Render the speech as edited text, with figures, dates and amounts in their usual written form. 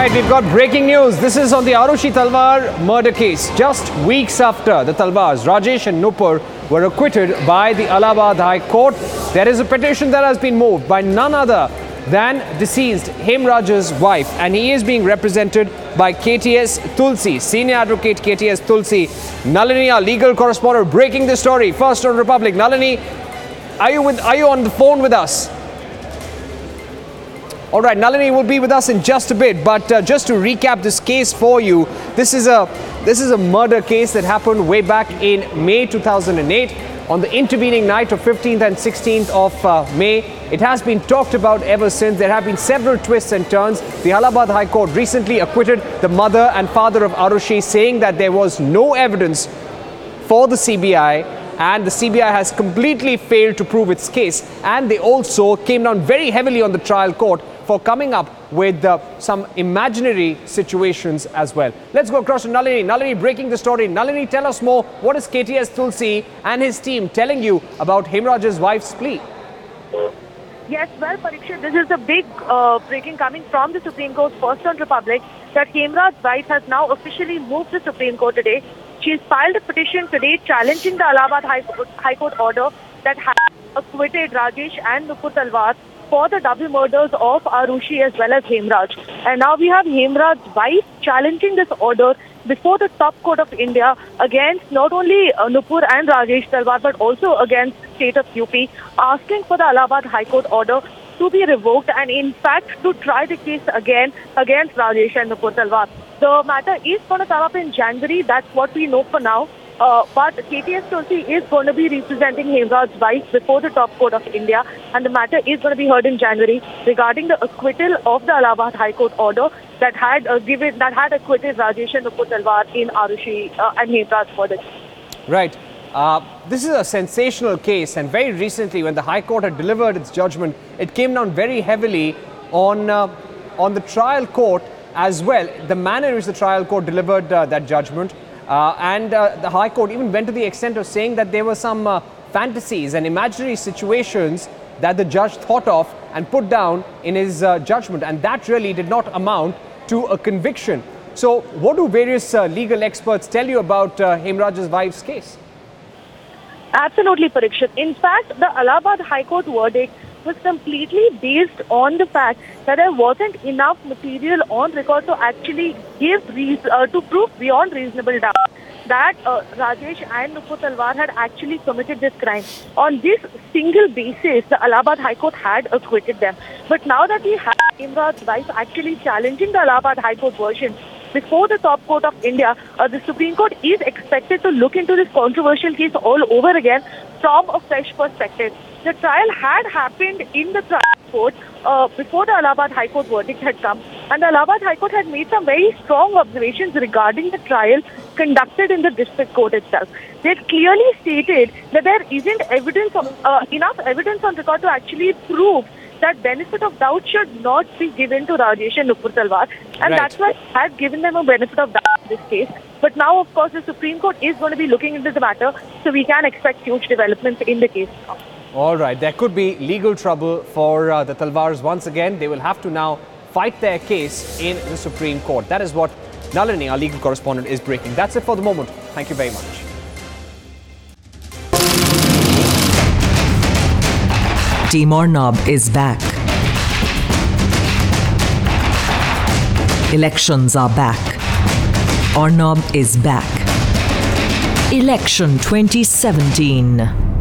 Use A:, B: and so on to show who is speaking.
A: right, we've got breaking news. This is on the Aarushi Talwar murder case. Just weeks after the Talwars, Rajesh and Nupur were acquitted by the Allahabad High Court, there is a petition that has been moved by none other than deceased Hemraj's wife, and he is being represented by KTS Tulsi, senior advocate KTS Tulsi. Nalini, our legal correspondent, breaking the story first on Republic. Nalini, are you on the phone with us? All right, Nalini will be with us in just a bit, but just to recap this case for you, this is a murder case that happened way back in May 2008 on the intervening night of 15th and 16th of May. It has been talked about ever since. There have been several twists and turns. The Allahabad High Court recently acquitted the mother and father of Aarushi, saying that there was no evidence for the CBI, and the CBI has completely failed to prove its case. And they also came down very heavily on the trial court for coming up with some imaginary situations as well. Let's go across to Nalini. Nalini, breaking the story. Nalini, tell us more. What is KTS Tulsi and his team telling you about Hemraj's wife's plea?
B: Yes, well, Parikshit, this is a big breaking coming from the Supreme Court, first on Republic, that Hemraj's wife has now officially moved to Supreme Court today. She's filed a petition today challenging the Allahabad High Court order that has acquitted Rajesh and Nupur Talwar for the double murders of Aarushi as well as Hemraj. And now we have Hemraj's wife challenging this order before the top court of India against not only Nupur and Rajesh Talwar but also against the state of UP, asking for the Allahabad High Court order to be revoked and in fact to try the case again against Rajesh and Nupur Talwar. The matter is going to come up in January, that's what we know for now. But KTS Tulsi is going to be representing Hemraj's wife before the top court of India, and the matter is going to be heard in January regarding the acquittal of the Allahabad High Court order that had acquitted Rajesh and Nupur Talwar in Aarushi and Hemraj for this.
A: Right. This is a sensational case, and very recently, when the High Court had delivered its judgment, it came down very heavily on the trial court as well. The manner in which the trial court delivered that judgment. And the High Court even went to the extent of saying that there were some fantasies and imaginary situations that the judge thought of and put down in his judgment, and that really did not amount to a conviction. So what do various legal experts tell you about Hemraj's wife's case?
B: Absolutely, Parikshit. In fact, the Allahabad High Court verdict was completely based on the fact that there wasn't enough material on record to actually to prove beyond reasonable doubt that Rajesh and Nupur Talwar had actually committed this crime. On this single basis, the Allahabad High Court had acquitted them. But now that we have Hemraj's wife actually challenging the Allahabad High Court version before the top court of India, the Supreme Court is expected to look into this controversial case all over again from a fresh perspective. The trial had happened in the trial court before the Allahabad High Court verdict had come, and the Allahabad High Court had made some very strong observations regarding the trial conducted in the district court itself. They clearly stated that there isn't enough evidence on record to actually prove that benefit of doubt should not be given to Rajesh and Nupur Talwar, and that's why I had given them a benefit of doubt in this case. But now, of course, the Supreme Court is going to be looking into the matter, so we can expect huge developments in the case.
A: All right, there could be legal trouble for the Talwars once again. They will have to now fight their case in the Supreme Court. That is what Nalini, our legal correspondent, is breaking. That's it for the moment. Thank you very much.
C: Team Arnab is back. Elections are back. Arnab is back. Election 2017.